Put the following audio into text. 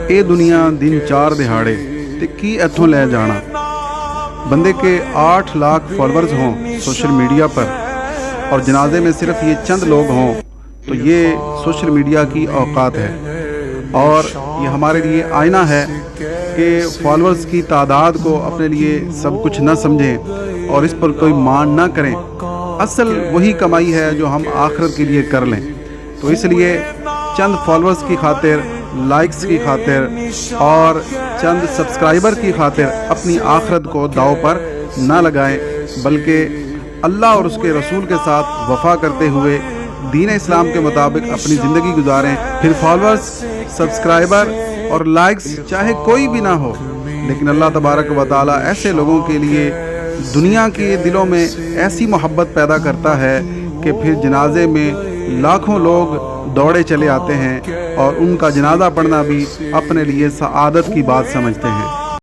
ਇਹ ਦੁਨੀਆ ਦਿਨ ਚਾਰ ਦਿਹਾੜੇ ਤੇ ਕੀ ਇੱਥੋਂ ਲੈ ਜਾਣਾ। बंदे के 8 लाख फॉलोअर्स हों सोशल मीडिया पर और जनाजे में सिर्फ ये चंद लोग हों तो ये सोशल मीडिया की औकात है। और ये हमारे लिए आईना है कि फॉलोअर्स की तादाद को अपने लिए सब कुछ न समझें और इस पर कोई मान ना करें। असल वही कमाई है जो हम आखिरत के लिए कर लें। तो इसलिए चंद फॉलोअर्स की खातिर, लाइक्स की खातिर और चंद सब्सक्राइबर की खातिर अपनी आखिरत को दांव पर ना लगाएं, बल्कि अल्लाह और उसके रसूल के साथ वफ़ा करते हुए दीन इस्लाम के मुताबिक अपनी ज़िंदगी गुजारें। फिर फॉलोअर्स, सब्सक्राइबर और लाइक्स चाहे कोई भी ना हो, लेकिन अल्लाह तबारक व तआला ऐसे लोगों के लिए दुनिया के दिलों में ऐसी मोहब्बत पैदा करता है कि फिर जनाजे में लाखों लोग दौड़े चले आते हैं और उनका जनाजा पढ़ना भी अपने लिए सआदत की बात समझते हैं।